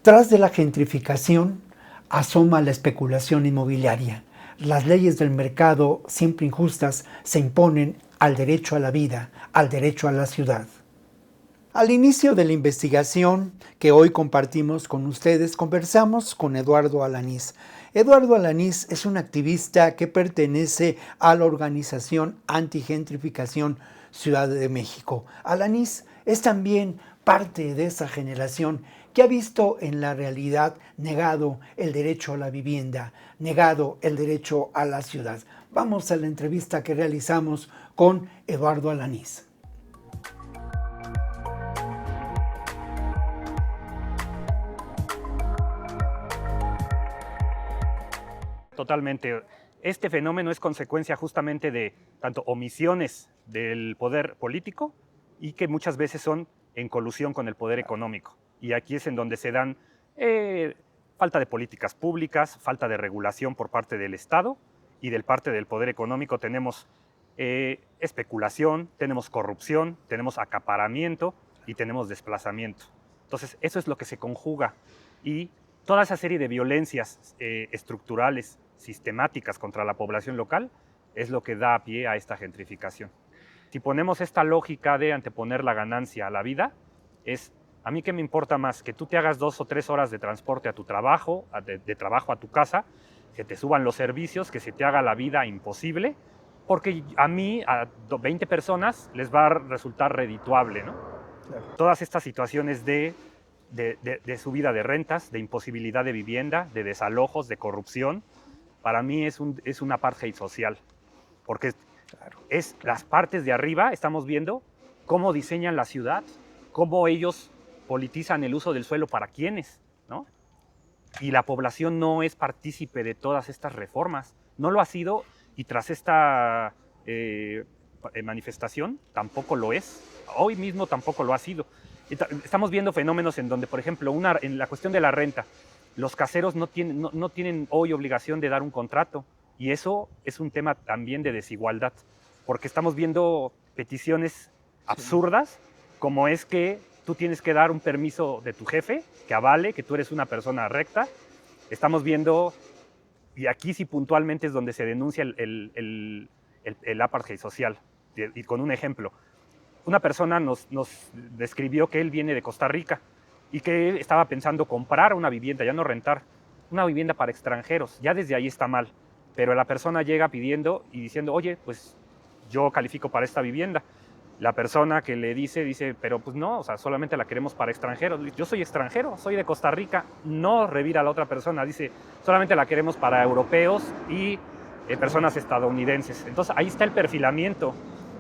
Tras de la gentrificación, asoma la especulación inmobiliaria. Las leyes del mercado, siempre injustas, se imponen al derecho a la vida, al derecho a la ciudad. Al inicio de la investigación que hoy compartimos con ustedes, conversamos con Eduardo Alanís. Eduardo Alanís es un activista que pertenece a la organización Antigentrificación Ciudad de México. Alanís es también parte de esa generación que ha visto en la realidad negado el derecho a la vivienda, negado el derecho a la ciudad. Vamos a la entrevista que realizamos con Eduardo Alanís. Totalmente. Este fenómeno es consecuencia justamente de tanto omisiones del poder político y que muchas veces son en colusión con el poder económico. Y aquí es en donde se dan falta de políticas públicas, falta de regulación por parte del Estado y del parte del poder económico. Tenemos especulación, tenemos corrupción, tenemos acaparamiento y tenemos desplazamiento. Entonces, eso es lo que se conjuga y toda esa serie de violencias estructurales, sistemáticas contra la población local, es lo que da pie a esta gentrificación. Si ponemos esta lógica de anteponer la ganancia a la vida, es a mí qué me importa más, que tú te hagas 2 o 3 horas de transporte a tu trabajo, de trabajo a tu casa, que te suban los servicios, que se te haga la vida imposible, porque a mí, a 20 personas, les va a resultar redituable, ¿no? Claro. Todas estas situaciones de subida de rentas, de imposibilidad de vivienda, de desalojos, de corrupción, para mí es un apartheid social, porque claro, es las partes de arriba, estamos viendo cómo diseñan la ciudad, cómo ellos politizan el uso del suelo para quiénes, ¿no? Y la población no es partícipe de todas estas reformas, no lo ha sido, y tras esta manifestación tampoco lo es, hoy mismo tampoco lo ha sido. Estamos viendo fenómenos en donde, por ejemplo, en la cuestión de la renta, los caseros no tienen hoy obligación de dar un contrato, y eso es un tema también de desigualdad, porque estamos viendo peticiones absurdas, como es que tú tienes que dar un permiso de tu jefe que avale que tú eres una persona recta. Estamos viendo, y aquí sí puntualmente es donde se denuncia el apartheid social, y con un ejemplo. Una persona nos describió que él viene de Costa Rica y que él estaba pensando comprar una vivienda, ya no rentar, una vivienda para extranjeros. Ya desde ahí está mal, pero la persona llega pidiendo y diciendo, oye, pues yo califico para esta vivienda. La persona que le dice, pero pues no, o sea, solamente la queremos para extranjeros. Yo soy extranjero, soy de Costa Rica. No revira a la otra persona, dice, solamente la queremos para europeos y personas estadounidenses. Entonces ahí está el perfilamiento.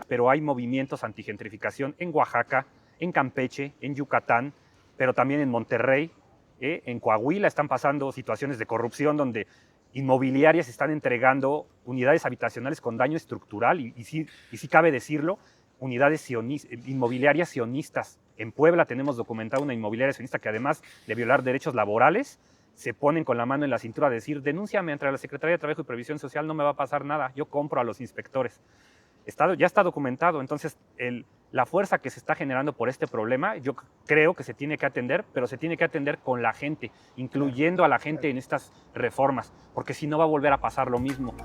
Pero hay movimientos antigentrificación en Oaxaca, en Campeche, en Yucatán, pero también en Monterrey, en Coahuila están pasando situaciones de corrupción donde inmobiliarias están entregando unidades habitacionales con daño estructural y sí cabe decirlo, unidades inmobiliarias sionistas. En Puebla tenemos documentada una inmobiliaria sionista que además de violar derechos laborales, se ponen con la mano en la cintura a decir, denúnciame ante la Secretaría de Trabajo y Previsión Social, no me va a pasar nada, yo compro a los inspectores. Ya está documentado, entonces la fuerza que se está generando por este problema, yo creo que se tiene que atender, pero se tiene que atender con la gente, incluyendo a la gente en estas reformas, porque si no va a volver a pasar lo mismo.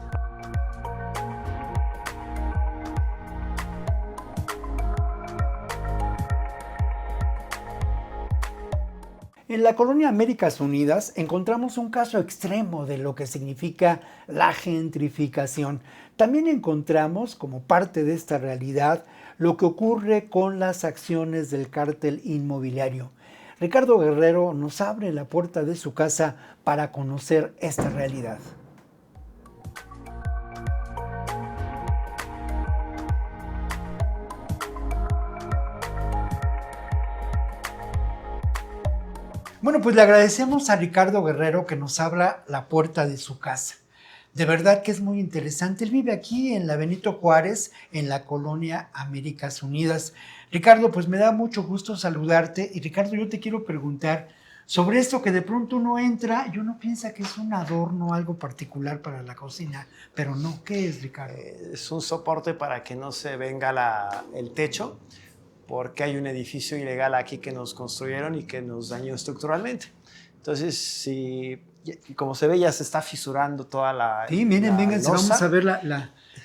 En la colonia Américas Unidas encontramos un caso extremo de lo que significa la gentrificación. También encontramos, como parte de esta realidad, lo que ocurre con las acciones del cártel inmobiliario. Ricardo Guerrero nos abre la puerta de su casa para conocer esta realidad. Bueno, pues le agradecemos a Ricardo Guerrero que nos abra la puerta de su casa. De verdad que es muy interesante. Él vive aquí en la Benito Juárez, en la colonia Américas Unidas. Ricardo, pues me da mucho gusto saludarte. Y Ricardo, yo te quiero preguntar sobre esto que de pronto uno entra y uno piensa que es un adorno, algo particular para la cocina, pero no. ¿Qué es, Ricardo? Es un soporte para que no se venga el techo, porque hay un edificio ilegal aquí que nos construyeron y que nos dañó estructuralmente. Entonces, si, como se ve, ya se está fisurando toda la Sí, miren, vengan, losa. vamos a ver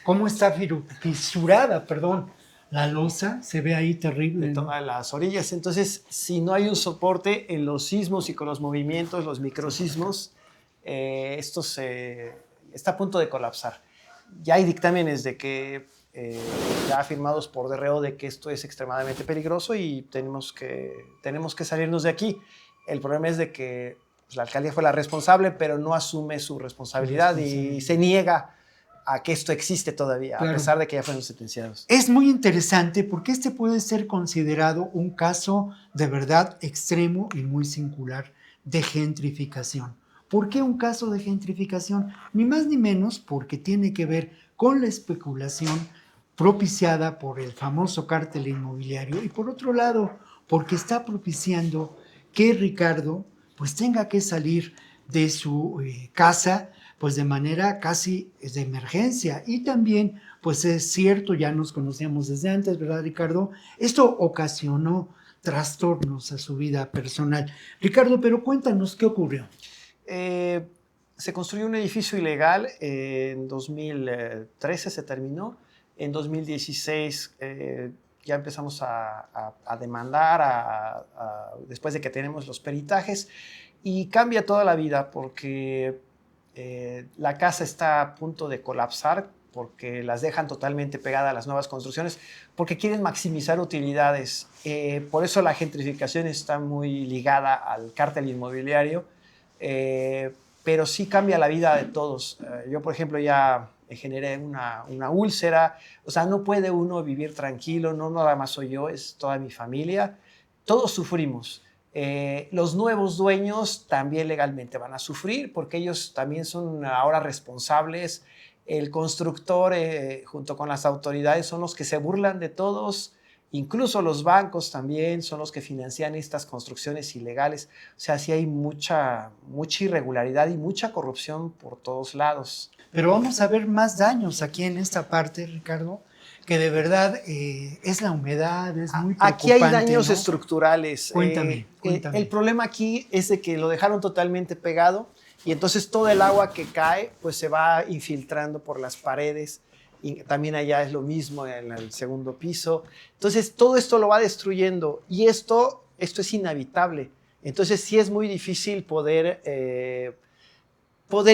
cómo está fisurada, la losa, se ve ahí terrible. De todas las orillas. Entonces, si no hay un soporte en los sismos y con los movimientos, los microsismos, esto está a punto de colapsar. Ya hay dictámenes de que ya firmados por DRO de que esto es extremadamente peligroso y tenemos que salirnos de aquí. El problema es de que pues, la alcaldía fue la responsable, pero no asume su responsabilidad y se niega a que esto existe todavía, claro, a pesar de que ya fueron sentenciados. Es muy interesante porque este puede ser considerado un caso de verdad extremo y muy singular de gentrificación. ¿Por qué un caso de gentrificación? Ni más ni menos porque tiene que ver con la especulación propiciada por el famoso cártel inmobiliario y por otro lado porque está propiciando que Ricardo pues tenga que salir de su casa pues de manera casi de emergencia. Y también, pues es cierto, ya nos conocíamos desde antes, ¿verdad, Ricardo? Esto ocasionó trastornos a su vida personal. Ricardo, pero cuéntanos, ¿qué ocurrió? Se construyó un edificio ilegal, en 2013 se terminó, en 2016 ya empezamos a demandar después de que tenemos los peritajes y cambia toda la vida porque la casa está a punto de colapsar porque las dejan totalmente pegadas a las nuevas construcciones, porque quieren maximizar utilidades. Por eso la gentrificación está muy ligada al cártel inmobiliario, pero sí cambia la vida de todos. Yo, por ejemplo, ya generé una úlcera, o sea, no puede uno vivir tranquilo, no nada más soy yo, es toda mi familia, todos sufrimos. Los nuevos dueños también legalmente van a sufrir porque ellos también son ahora responsables. El constructor junto con las autoridades son los que se burlan de todos, incluso los bancos también son los que financian estas construcciones ilegales. O sea, sí hay mucha irregularidad y mucha corrupción por todos lados. Pero vamos a ver más daños aquí en esta parte, Ricardo, que de verdad es la humedad, es muy preocupante. Aquí hay daños, ¿no?, estructurales. Cuéntame. El problema aquí es de que lo dejaron totalmente pegado y entonces todo el agua que cae pues se va infiltrando por las paredes y también allá es lo mismo en el segundo piso. Entonces todo esto lo va destruyendo y esto es inhabitable. Entonces sí es muy difícil poder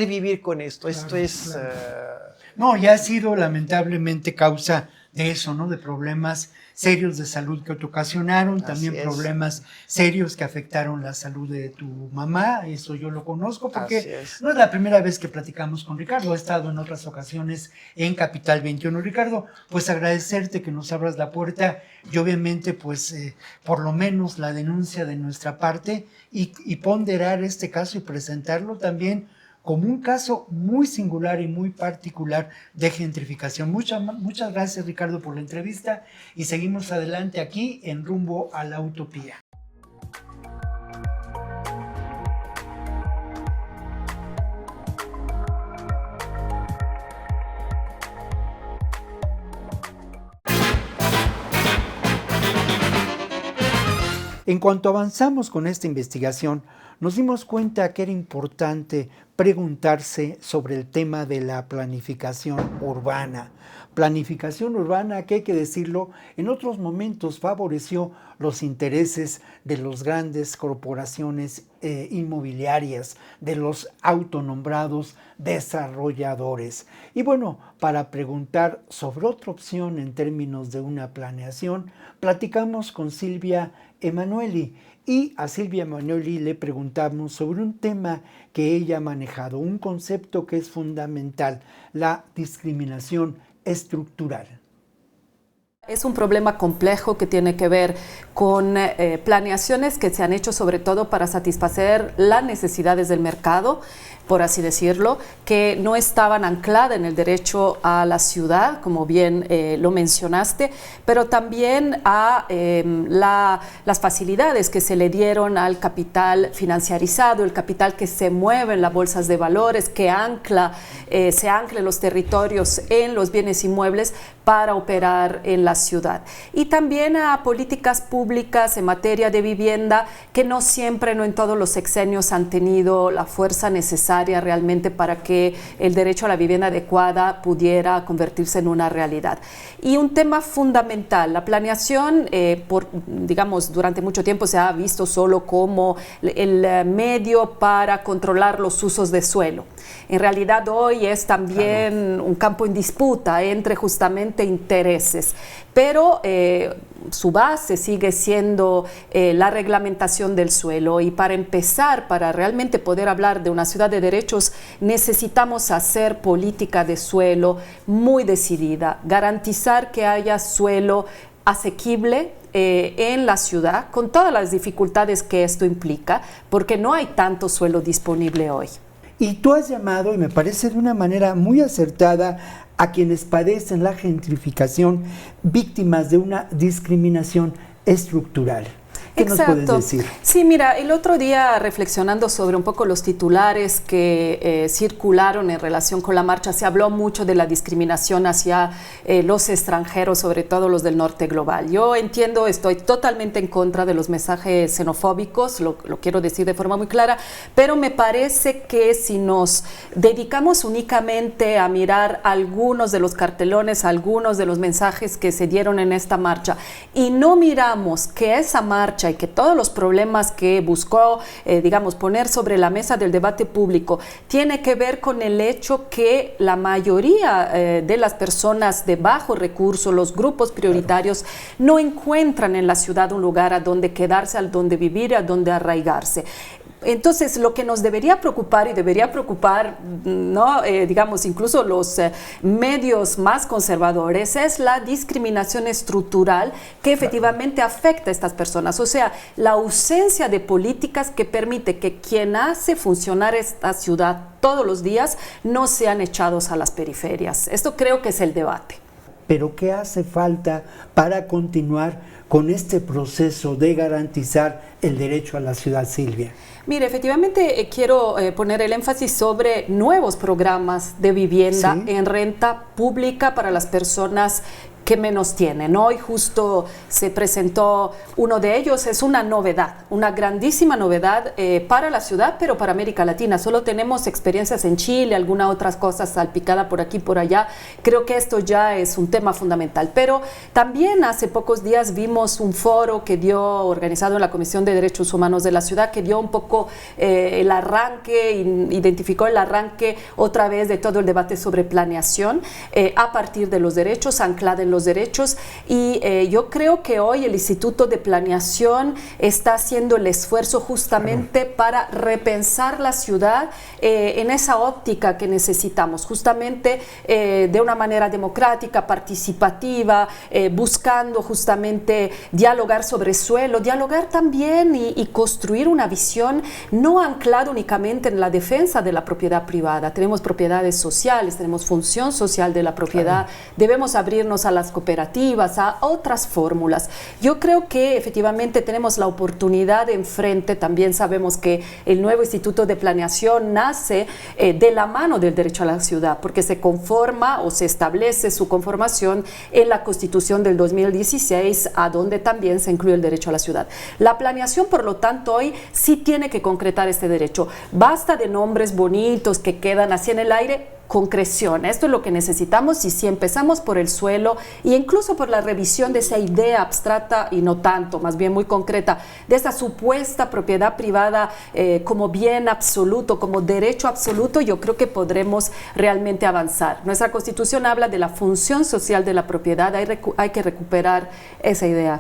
vivir con esto. Claro, esto es... Claro. No, ya ha sido lamentablemente causa de eso, ¿no? De problemas serios de salud que te ocasionaron, también problemas serios que afectaron la salud de tu mamá, eso yo lo conozco porque no es la primera vez que platicamos con Ricardo, he estado en otras ocasiones en Capital 21. Ricardo, pues agradecerte que nos abras la puerta y obviamente pues por lo menos la denuncia de nuestra parte y ponderar este caso y presentarlo también como un caso muy singular y muy particular de gentrificación. Muchas gracias, Ricardo, por la entrevista y seguimos adelante aquí en Rumbo a la Utopía. En cuanto avanzamos con esta investigación, nos dimos cuenta que era importante preguntarse sobre el tema de la planificación urbana. Planificación urbana que, hay que decirlo, en otros momentos favoreció los intereses de las grandes corporaciones inmobiliarias, de los autonombrados desarrolladores. Y bueno, para preguntar sobre otra opción en términos de una planeación, platicamos con Silvia Emanueli. Y a Silvia Emanueli le preguntamos sobre un tema que ella ha manejado, un concepto que es fundamental, la discriminación estructural. Es un problema complejo que tiene que ver con planeaciones que se han hecho sobre todo para satisfacer las necesidades del mercado, por así decirlo, que no estaban ancladas en el derecho a la ciudad, como bien lo mencionaste, pero también a las facilidades que se le dieron al capital financiarizado, el capital que se mueve en las bolsas de valores, que se ancla los territorios en los bienes inmuebles para operar en la ciudad. Y también a políticas públicas en materia de vivienda que no siempre, no en todos los sexenios han tenido la fuerza necesaria realmente para que el derecho a la vivienda adecuada pudiera convertirse en una realidad. Y un tema fundamental, la planeación, digamos, durante mucho tiempo se ha visto solo como el medio para controlar los usos de suelo. En realidad hoy es también un campo en disputa entre justamente intereses, pero su base sigue siendo la reglamentación del suelo, y para empezar, para realmente poder hablar de una ciudad de derechos, necesitamos hacer política de suelo muy decidida, garantizar que haya suelo asequible en la ciudad, con todas las dificultades que esto implica, porque no hay tanto suelo disponible hoy. Y tú has llamado, y me parece de una manera muy acertada, a quienes padecen la gentrificación víctimas de una discriminación estructural. ¿Qué nos puedes decir? Sí, mira, el otro día reflexionando sobre un poco los titulares que circularon en relación con la marcha, se habló mucho de la discriminación hacia los extranjeros, sobre todo los del norte global. Yo entiendo, estoy totalmente en contra de los mensajes xenofóbicos, lo quiero decir de forma muy clara, pero me parece que si nos dedicamos únicamente a mirar algunos de los cartelones, algunos de los mensajes que se dieron en esta marcha, y no miramos que esa marcha y que todos los problemas que buscó, digamos, poner sobre la mesa del debate público tiene que ver con el hecho que la mayoría de las personas de bajo recurso, los grupos prioritarios, no encuentran en la ciudad un lugar a donde quedarse, a donde vivir, a donde arraigarse. Entonces, lo que nos debería preocupar, y debería preocupar, ¿no? Digamos, incluso los medios más conservadores, es la discriminación estructural que efectivamente afecta a estas personas. O sea, la ausencia de políticas que permite que quien hace funcionar esta ciudad todos los días no sean echados a las periferias. Esto creo que es el debate. Pero ¿qué hace falta para continuar con este proceso de garantizar el derecho a la ciudad, Silvia? Mire, efectivamente quiero poner el énfasis sobre nuevos programas de vivienda en renta pública para las personas que menos tienen. Hoy justo se presentó uno de ellos, es una novedad, una grandísima novedad para la ciudad, pero para América Latina. Solo tenemos experiencias en Chile, algunas otras cosas salpicadas por aquí, por allá. Creo que esto ya es un tema fundamental. Pero también hace pocos días vimos un foro que dio, organizado en la Comisión de Derechos Humanos de la ciudad, que dio un poco el arranque, identificó el arranque otra vez de todo el debate sobre planeación a partir de los derechos, anclada en los derechos, y yo creo que hoy el Instituto de Planeación está haciendo el esfuerzo justamente para repensar la ciudad en esa óptica que necesitamos, justamente de una manera democrática, participativa, buscando justamente dialogar sobre suelo, dialogar también y construir una visión no anclada únicamente en la defensa de la propiedad privada. Tenemos propiedades sociales, tenemos función social de la propiedad, debemos abrirnos a las cooperativas, a otras fórmulas. Yo creo que efectivamente tenemos la oportunidad enfrente. También sabemos que el nuevo Instituto de Planeación nace de la mano del derecho a la ciudad, porque se conforma o se establece su conformación en la Constitución del 2016, a donde también se incluye el derecho a la ciudad. La planeación, por lo tanto, hoy sí tiene que concretar este derecho. Basta de nombres bonitos que quedan así en el aire. Concreción, esto es lo que necesitamos, y si empezamos por el suelo e incluso por la revisión de esa idea abstracta y no tanto, más bien muy concreta, de esa supuesta propiedad privada como bien absoluto, como derecho absoluto, yo creo que podremos realmente avanzar. Nuestra Constitución habla de la función social de la propiedad, hay que recuperar esa idea.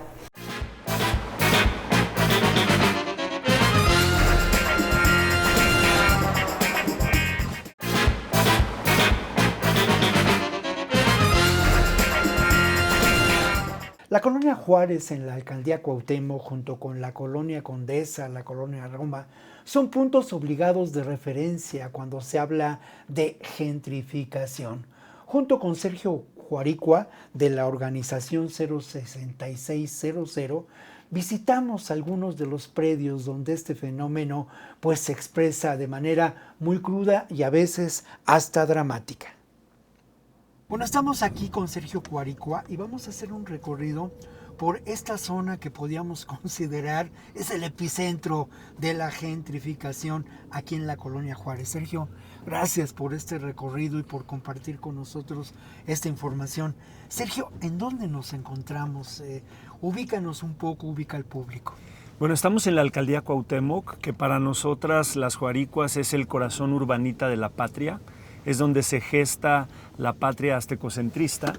La colonia Juárez en la alcaldía Cuauhtémoc, junto con la colonia Condesa, la colonia Roma, son puntos obligados de referencia cuando se habla de gentrificación. Junto con Sergio Juaricua, de la organización 06600, visitamos algunos de los predios donde este fenómeno pues se expresa de manera muy cruda y a veces hasta dramática. Bueno, estamos aquí con Sergio Juaricua y vamos a hacer un recorrido por esta zona que podríamos considerar es el epicentro de la gentrificación aquí en la Colonia Juárez. Sergio, gracias por este recorrido y por compartir con nosotros esta información. Sergio, ¿en dónde nos encontramos? Ubícanos un poco, ubica al público. Bueno, estamos en la Alcaldía Cuauhtémoc, que para nosotras las juaricuas es el corazón urbanita de la patria, es donde se gesta la patria aztecocentrista.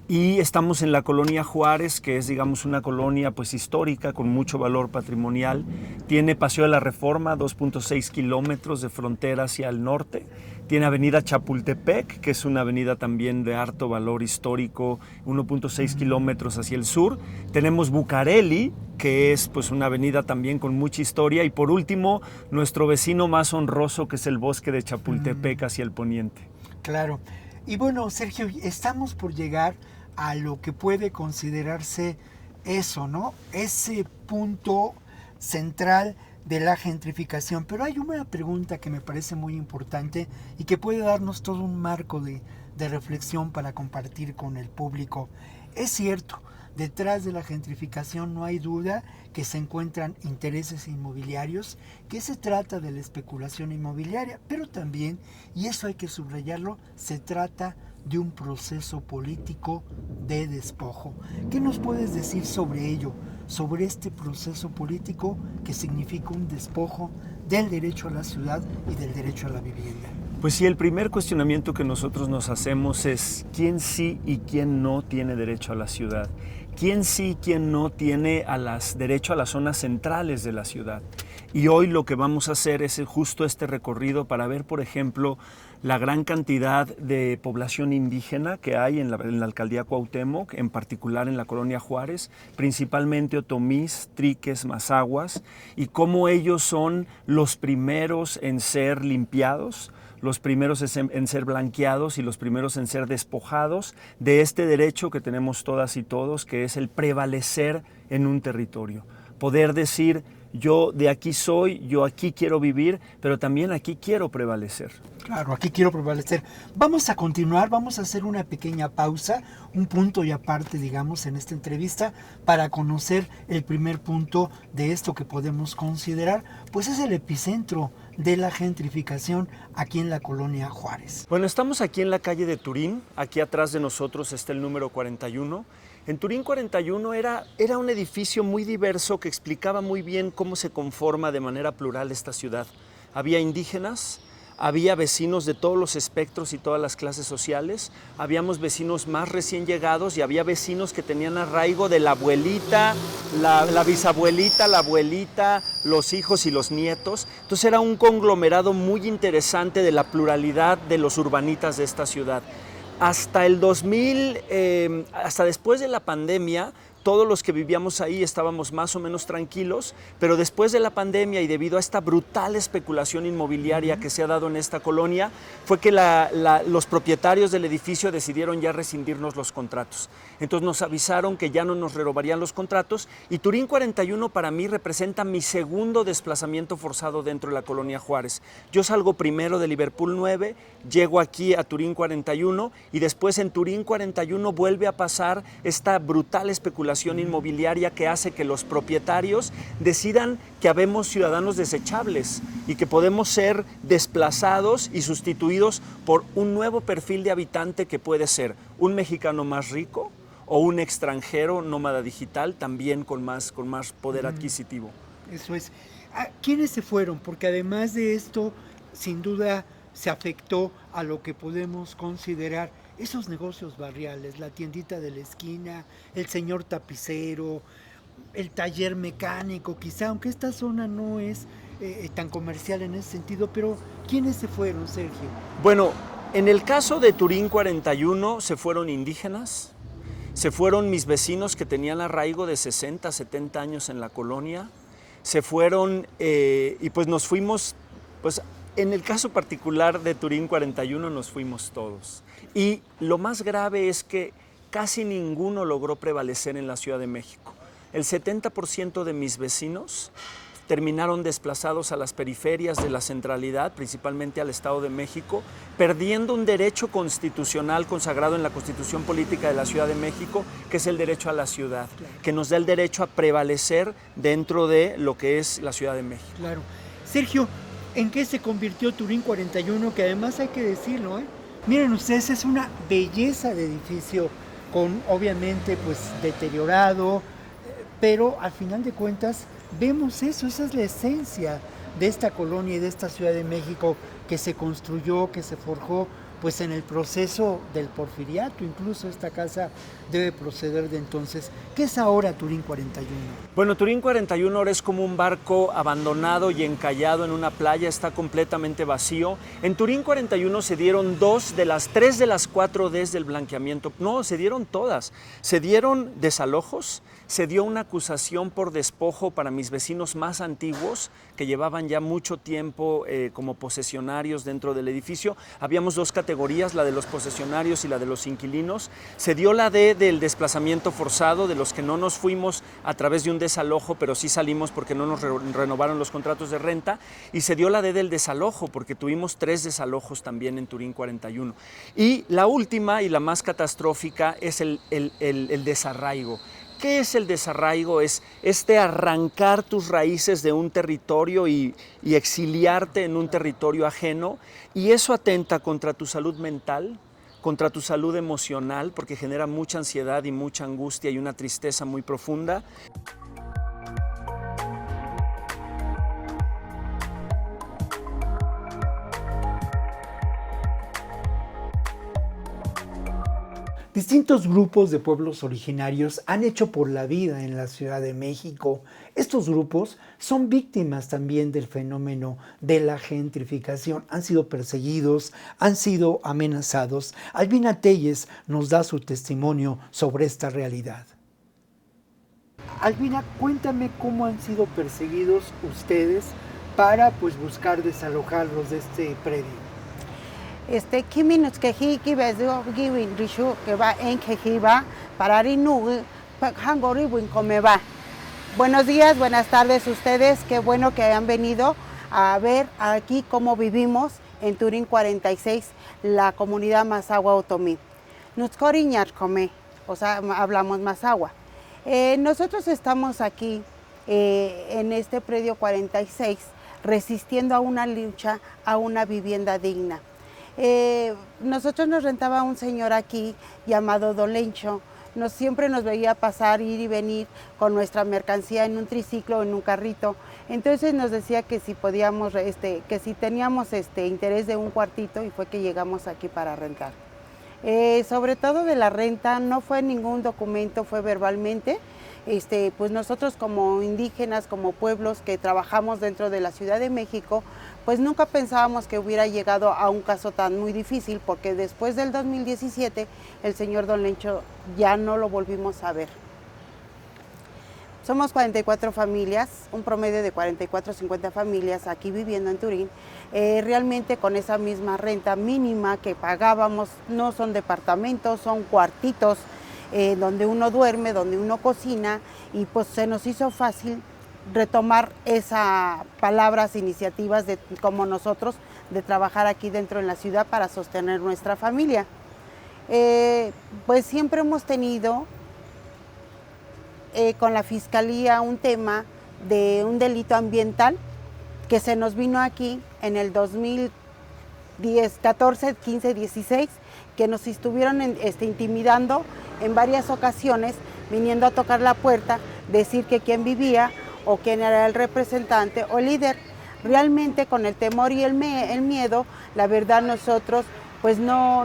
Y estamos en la Colonia Juárez, que es, digamos, una colonia pues histórica con mucho valor patrimonial. Tiene Paseo de la Reforma, 2.6 kilómetros de frontera hacia el norte. Tiene Avenida Chapultepec, que es una avenida también de harto valor histórico, 1.6 kilómetros hacia el sur. Tenemos Bucareli, que es pues una avenida también con mucha historia. Y por último, nuestro vecino más honroso, que es el Bosque de Chapultepec hacia el poniente. Claro. Y bueno, Sergio, estamos por llegar a lo que puede considerarse eso, ¿no? Ese punto central de la gentrificación. Pero hay una pregunta que me parece muy importante y que puede darnos todo un marco de reflexión para compartir con el público. Es cierto, detrás de la gentrificación no hay duda que se encuentran intereses inmobiliarios, que se trata de la especulación inmobiliaria, pero también, y eso hay que subrayarlo, se trata de un proceso político de despojo. ¿Qué nos puedes decir sobre ello, sobre este proceso político que significa un despojo del derecho a la ciudad y del derecho a la vivienda? Pues sí, el primer cuestionamiento que nosotros nos hacemos es quién sí y quién no tiene derecho a la ciudad. ¿Quién sí y quién no tiene derecho a las zonas centrales de la ciudad? Y hoy lo que vamos a hacer es justo este recorrido para ver, por ejemplo, la gran cantidad de población indígena que hay en la Alcaldía Cuauhtémoc, en particular en la Colonia Juárez, principalmente otomís, triques, mazahuas, y cómo ellos son los primeros en ser limpiados, los primeros en ser blanqueados y los primeros en ser despojados de este derecho que tenemos todas y todos, que es el prevalecer en un territorio. Poder decir, yo de aquí soy, yo aquí quiero vivir, pero también aquí quiero prevalecer. Claro, aquí quiero prevalecer. Vamos a continuar, vamos a hacer una pequeña pausa, un punto y aparte, digamos, en esta entrevista, para conocer el primer punto de esto que podemos considerar, pues es el epicentro de la gentrificación aquí en la Colonia Juárez. Bueno, estamos aquí en la calle de Turín, aquí atrás de nosotros está el número 41. En Turín 41 era un edificio muy diverso que explicaba muy bien cómo se conforma de manera plural esta ciudad. Había indígenas, había vecinos de todos los espectros y todas las clases sociales, habíamos vecinos más recién llegados y había vecinos que tenían arraigo de la abuelita, la bisabuelita, la abuelita, los hijos y los nietos. Entonces era un conglomerado muy interesante de la pluralidad de los urbanitas de esta ciudad. Hasta el 2000, hasta después de la pandemia, todos los que vivíamos ahí estábamos más o menos tranquilos, pero después de la pandemia y debido a esta brutal especulación inmobiliaria que se ha dado en esta colonia, fue que los propietarios del edificio decidieron ya rescindirnos los contratos. Entonces nos avisaron que ya no nos renovarían los contratos y Turín 41 para mí representa mi segundo desplazamiento forzado dentro de la Colonia Juárez. Yo salgo primero de Liverpool 9, llego aquí a Turín 41 y después en Turín 41 vuelve a pasar esta brutal especulación inmobiliaria que hace que los propietarios decidan que habemos ciudadanos desechables y que podemos ser desplazados y sustituidos por un nuevo perfil de habitante que puede ser un mexicano más rico o un extranjero nómada digital también con más poder adquisitivo. Eso es. ¿Quiénes se fueron? Porque además de esto, sin duda se afectó a lo que podemos considerar esos negocios barriales, la tiendita de la esquina, el señor tapicero, el taller mecánico, quizá, aunque esta zona no es tan comercial en ese sentido, pero ¿quiénes se fueron, Sergio? Bueno, en el caso de Turín 41 se fueron indígenas, se fueron mis vecinos que tenían arraigo de 60, 70 años en la colonia, se fueron y pues nos fuimos, pues en el caso particular de Turín 41 nos fuimos todos. Y lo más grave es que casi ninguno logró prevalecer en la Ciudad de México. El 70% de mis vecinos terminaron desplazados a las periferias de la centralidad, principalmente al Estado de México, perdiendo un derecho constitucional consagrado en la Constitución Política de la Ciudad de México, que es el derecho a la ciudad, que nos da el derecho a prevalecer dentro de lo que es la Ciudad de México. Claro. Sergio, ¿en qué se convirtió Turín 41? Que además hay que decirlo, miren ustedes, es una belleza de edificio, con obviamente pues deteriorado, pero al final de cuentas vemos eso, esa es la esencia de esta colonia y de esta Ciudad de México que se construyó, que se forjó pues en el proceso del porfiriato. Incluso esta casa debe proceder de entonces. ¿Qué es ahora Turín 41? Bueno, Turín 41 ahora es como un barco abandonado y encallado en una playa, está completamente vacío. En Turín 41 se dieron 2 de las 3 de las 4 Ds del blanqueamiento. No, se dieron todas. Se dieron desalojos, se dio una acusación por despojo para mis vecinos más antiguos, que llevaban ya mucho tiempo como posesionarios dentro del edificio. Habíamos 2 categorías, la de los posesionarios y la de los inquilinos. Se dio la D del desplazamiento forzado, de los que no nos fuimos a través de un desalojo, pero sí salimos porque no nos renovaron los contratos de renta. Y se dio la D del desalojo, porque tuvimos 3 desalojos también en Turín 41. Y la última y la más catastrófica es el desarraigo. ¿Qué es el desarraigo? Es arrancar tus raíces de un territorio y exiliarte en un territorio ajeno, y eso atenta contra tu salud mental, contra tu salud emocional, porque genera mucha ansiedad y mucha angustia y una tristeza muy profunda. Distintos grupos de pueblos originarios han hecho por la vida en la Ciudad de México. Estos grupos son víctimas también del fenómeno de la gentrificación. Han sido perseguidos, han sido amenazados. Albina Telles nos da su testimonio sobre esta realidad. Albina, cuéntame cómo han sido perseguidos ustedes para buscar desalojarlos de este predio. Kiminus Kehiki Bezo Giving Rishu que va en Kejiba para Rinu Hangori Wincomeba. Buenos días, buenas tardes ustedes, qué bueno que hayan venido a ver aquí cómo vivimos en Turín 46, la comunidad Mazahua Otomí. Nos coriñar come, o sea, hablamos Mazahua. Nosotros estamos aquí en este predio 46 resistiendo a una lucha, a una vivienda digna. Nosotros nos rentaba un señor aquí llamado Don Lencho. Siempre nos veía pasar, ir y venir con nuestra mercancía en un triciclo o en un carrito. Entonces nos decía que si podíamos, que si teníamos interés de un cuartito, y fue que llegamos aquí para rentar. Sobre todo de la renta, no fue ningún documento, fue verbalmente. Pues nosotros como indígenas, como pueblos que trabajamos dentro de la Ciudad de México, pues nunca pensábamos que hubiera llegado a un caso tan muy difícil, porque después del 2017 el señor Don Lencho ya no lo volvimos a ver. Somos 44 familias, un promedio de 44 o 50 familias aquí viviendo en Turín. Realmente con esa misma renta mínima que pagábamos, no son departamentos, son cuartitos, donde uno duerme, donde uno cocina, y pues se nos hizo fácil retomar esas palabras, iniciativas como nosotros, de trabajar aquí dentro en la ciudad para sostener nuestra familia. Pues siempre hemos tenido con la Fiscalía un tema de un delito ambiental que se nos vino aquí en el 2010, 14, 15, 16, que nos estuvieron intimidando en varias ocasiones, viniendo a tocar la puerta, decir que quién vivía o quién era el representante o líder. Realmente con el temor y el miedo, la verdad nosotros pues no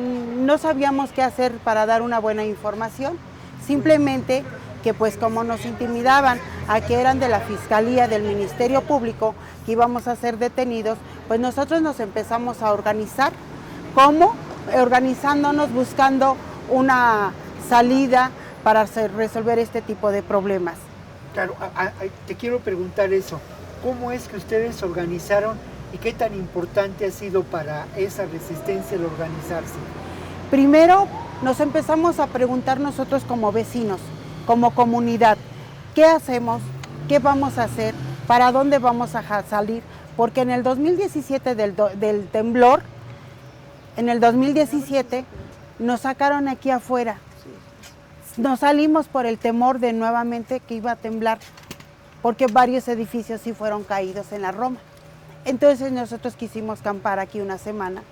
sabíamos qué hacer para dar una buena información. Simplemente que pues como nos intimidaban a que eran de la Fiscalía, del Ministerio Público, que íbamos a ser detenidos, pues nosotros nos empezamos a organizar. ¿Cómo? Organizándonos, buscando una salida para resolver este tipo de problemas. Claro, te quiero preguntar eso. ¿Cómo es que ustedes organizaron y qué tan importante ha sido para esa resistencia el organizarse? Primero nos empezamos a preguntar nosotros como vecinos, como comunidad, ¿qué hacemos? ¿Qué vamos a hacer? ¿Para dónde vamos a salir? Porque en el 2017 del temblor, en el 2017 nos sacaron aquí afuera. Nos salimos por el temor de nuevamente que iba a temblar, porque varios edificios sí fueron caídos en la Roma. Entonces nosotros quisimos acampar aquí una semana.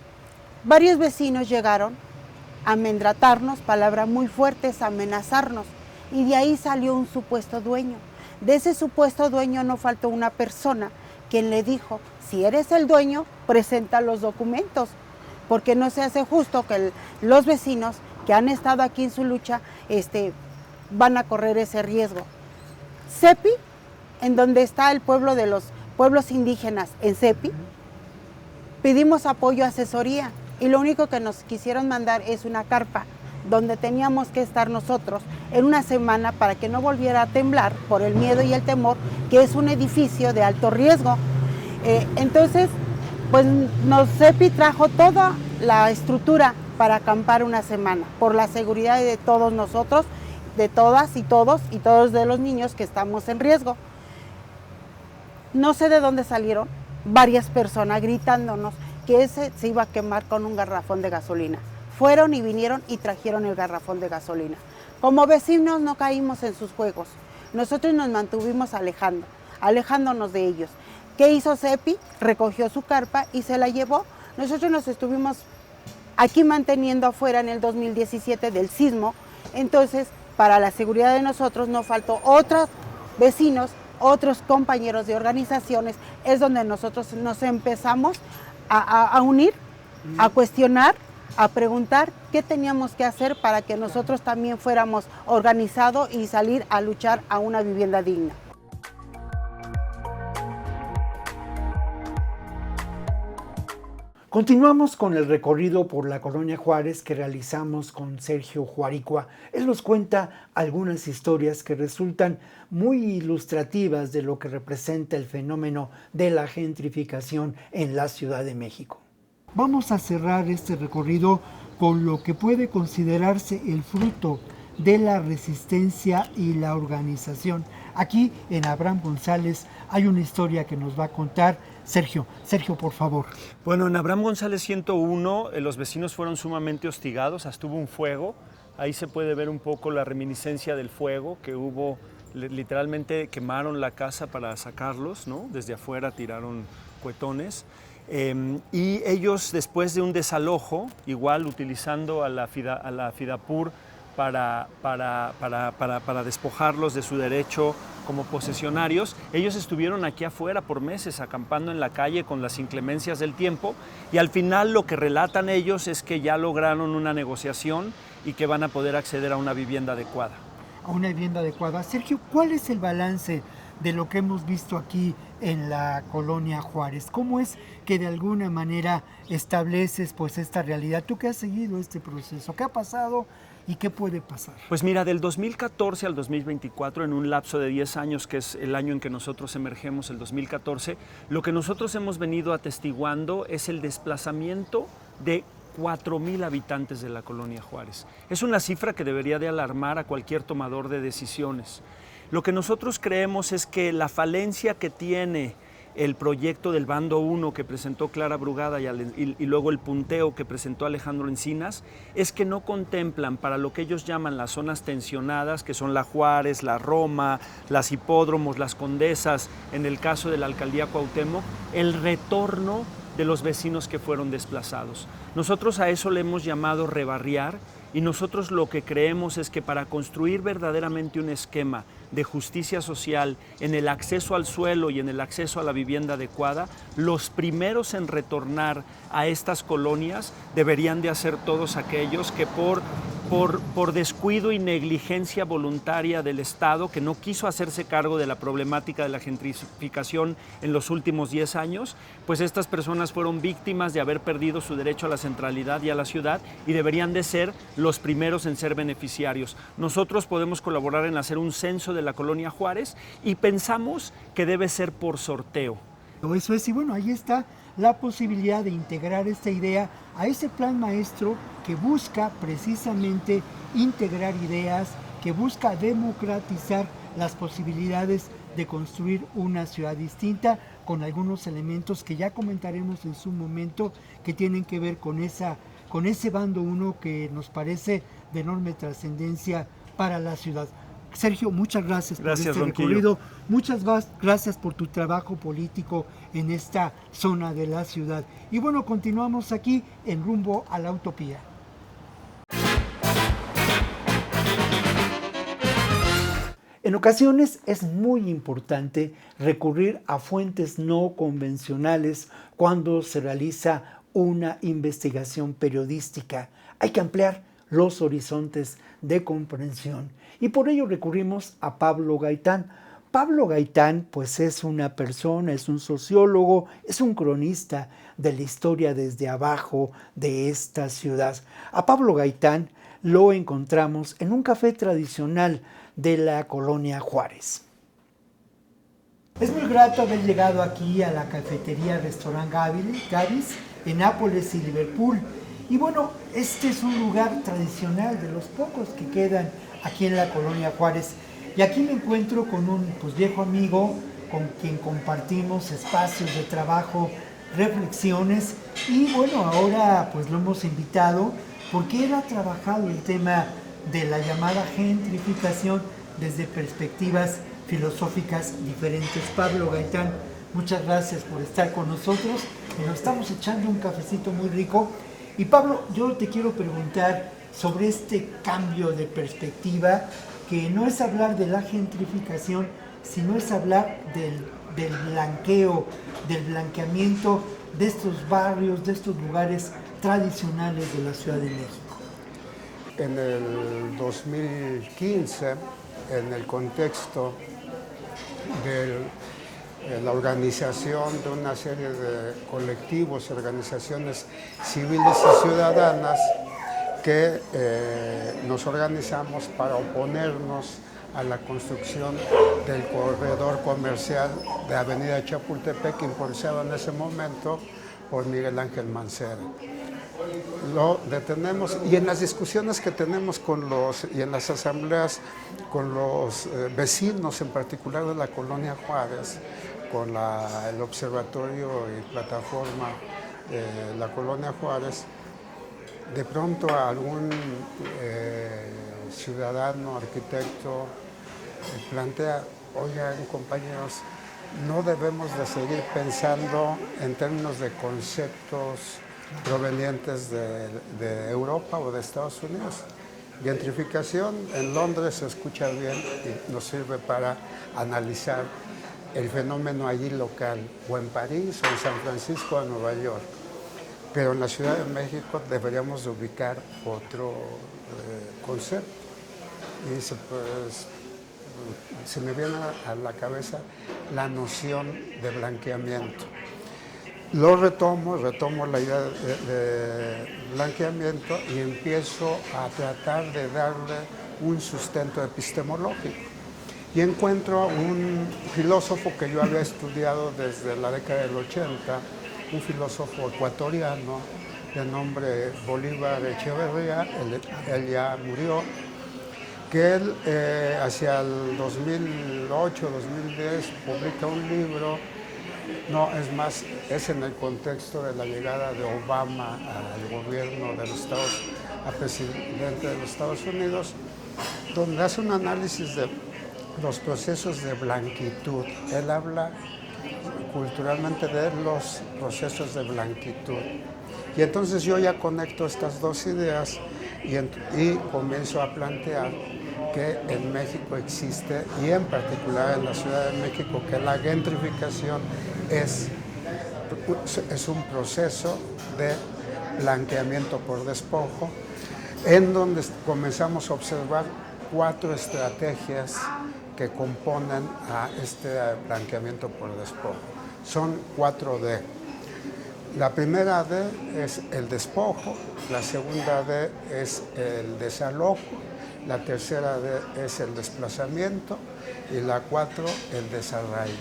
Varios vecinos llegaron a amendratarnos, palabras muy fuertes, a amenazarnos. Y de ahí salió un supuesto dueño. De ese supuesto dueño no faltó una persona quien le dijo, si eres el dueño, presenta los documentos, porque no se hace justo que los vecinos que han estado aquí en su lucha van a correr ese riesgo. CEPI, en donde está el pueblo de los pueblos indígenas, en CEPI, pedimos apoyo, asesoría, y lo único que nos quisieron mandar es una carpa, donde teníamos que estar nosotros en una semana para que no volviera a temblar por el miedo y el temor, que es un edificio de alto riesgo. Entonces, pues CEPI trajo toda la estructura para acampar una semana, por la seguridad de todos nosotros, de todas y todos de los niños que estamos en riesgo. No sé de dónde salieron varias personas gritándonos que ese se iba a quemar con un garrafón de gasolina. Fueron y vinieron y trajeron el garrafón de gasolina. Como vecinos no caímos en sus juegos. Nosotros nos mantuvimos alejándonos de ellos. ¿Qué hizo CEPI? Recogió su carpa y se la llevó. Nosotros nos estuvimos aquí manteniendo afuera en el 2017 del sismo. Entonces, para la seguridad de nosotros no faltó otros vecinos, otros compañeros de organizaciones. Es donde nosotros nos empezamos a unir, a cuestionar, a preguntar qué teníamos que hacer para que nosotros también fuéramos organizados y salir a luchar a una vivienda digna. Continuamos con el recorrido por la Colonia Juárez que realizamos con Sergio Juaricua. Él nos cuenta algunas historias que resultan muy ilustrativas de lo que representa el fenómeno de la gentrificación en la Ciudad de México. Vamos a cerrar este recorrido con lo que puede considerarse el fruto de la resistencia y la organización. Aquí en Abraham González hay una historia que nos va a contar Sergio, por favor. Bueno, en Abraham González 101 los vecinos fueron sumamente hostigados, hasta hubo un fuego. Ahí se puede ver un poco la reminiscencia del fuego que hubo, literalmente quemaron la casa para sacarlos, ¿no? Desde afuera tiraron cuetones. Y ellos, después de un desalojo, igual utilizando a la Fidapur para despojarlos de su derecho como posesionarios, ellos estuvieron aquí afuera por meses acampando en la calle con las inclemencias del tiempo, y al final lo que relatan ellos es que ya lograron una negociación y que van a poder acceder a una vivienda adecuada. A una vivienda adecuada. Sergio, ¿cuál es el balance de lo que hemos visto aquí en la Colonia Juárez? ¿Cómo es que de alguna manera estableces pues esta realidad? ¿Tú qué has seguido este proceso? ¿Qué ha pasado y qué puede pasar? Pues mira, del 2014 al 2024, en un lapso de 10 años, que es el año en que nosotros emergemos, el 2014, lo que nosotros hemos venido atestiguando es el desplazamiento de 4,000 habitantes de la Colonia Juárez. Es una cifra que debería de alarmar a cualquier tomador de decisiones. Lo que nosotros creemos es que la falencia que tiene el proyecto del Bando 1 que presentó Clara Brugada y luego el punteo que presentó Alejandro Encinas es que no contemplan para lo que ellos llaman las zonas tensionadas, que son la Juárez, la Roma, las Hipódromos, las Condesas, en el caso de la Alcaldía Cuauhtémoc, el retorno de los vecinos que fueron desplazados. Nosotros a eso le hemos llamado rebarriar, y nosotros lo que creemos es que para construir verdaderamente un esquema de justicia social en el acceso al suelo y en el acceso a la vivienda adecuada, los primeros en retornar a estas colonias deberían de ser todos aquellos que por por descuido y negligencia voluntaria del Estado, que no quiso hacerse cargo de la problemática de la gentrificación en los últimos 10 años, pues estas personas fueron víctimas de haber perdido su derecho a la centralidad y a la ciudad y deberían de ser los primeros en ser beneficiarios. Nosotros podemos colaborar en hacer un censo de la Colonia Juárez y pensamos que debe ser por sorteo. Eso es, y bueno, ahí está la posibilidad de integrar esta idea a ese plan maestro que busca precisamente integrar ideas, que busca democratizar las posibilidades de construir una ciudad distinta con algunos elementos que ya comentaremos en su momento, que tienen que ver con ese bando 1 que nos parece de enorme trascendencia para la ciudad. Sergio, muchas gracias por este recorrido, muchas gracias por tu trabajo político en esta zona de la ciudad. Y bueno, continuamos aquí en Rumbo a la Utopía. En ocasiones es muy importante recurrir a fuentes no convencionales cuando se realiza una investigación periodística. Hay que ampliar los horizontes de comprensión y por ello recurrimos a Pablo Gaitán. Pablo Gaitán pues es una persona, es un sociólogo, es un cronista de la historia desde abajo de esta ciudad. A Pablo Gaitán lo encontramos en un café tradicional de la Colonia Juárez. Es muy grato haber llegado aquí a la cafetería Restaurant Gavis en Nápoles y Liverpool. Y bueno, este es un lugar tradicional de los pocos que quedan aquí en la Colonia Juárez. Y aquí me encuentro con un viejo amigo con quien compartimos espacios de trabajo, reflexiones. Y bueno, ahora pues lo hemos invitado porque él ha trabajado el tema de la llamada gentrificación desde perspectivas filosóficas diferentes. Pablo Gaitán, muchas gracias por estar con nosotros. Nos estamos echando un cafecito muy rico. Y Pablo, yo te quiero preguntar sobre este cambio de perspectiva, que no es hablar de la gentrificación, sino es hablar del blanqueo, del blanqueamiento de estos barrios, de estos lugares tradicionales de la Ciudad de México. En el 2015, en el contexto de la organización de una serie de colectivos, organizaciones civiles y ciudadanas que nos organizamos para oponernos a la construcción del corredor comercial de Avenida Chapultepec, impulsado en ese momento por Miguel Ángel Mancera. Lo detenemos y en las discusiones que tenemos y en las asambleas con los vecinos, en particular de la Colonia Juárez, con el observatorio y plataforma de la Colonia Juárez, de pronto algún ciudadano, arquitecto, plantea: oigan, compañeros, no debemos de seguir pensando en términos de conceptos provenientes de Europa o de Estados Unidos. Gentrificación en Londres se escucha bien y nos sirve para analizar el fenómeno allí local, o en París, o en San Francisco, o en Nueva York. Pero en la Ciudad de México deberíamos de ubicar otro concepto. Y se me viene a la cabeza la noción de blanqueamiento. Lo retomo la idea de blanqueamiento y empiezo a tratar de darle un sustento epistemológico. Y encuentro a un filósofo que yo había estudiado desde la década del 80, un filósofo ecuatoriano de nombre Bolívar Echeverría, él ya murió, que él hacia el 2008, 2010 publica un libro. No, es más, es en el contexto de la llegada de Obama al gobierno de los a presidente de los Estados Unidos, donde hace un análisis de los procesos de blanquitud. Él habla culturalmente de los procesos de blanquitud. Y entonces yo ya conecto estas dos ideas y comienzo a plantear que en México existe, y en particular en la Ciudad de México, que la gentrificación es un proceso de blanqueamiento por despojo, en donde comenzamos a observar 4 estrategias que componen a este blanqueamiento por despojo. Son 4D. La primera D es el despojo, la segunda D es el desalojo, la tercera D es el desplazamiento y la 4 el desarraigo.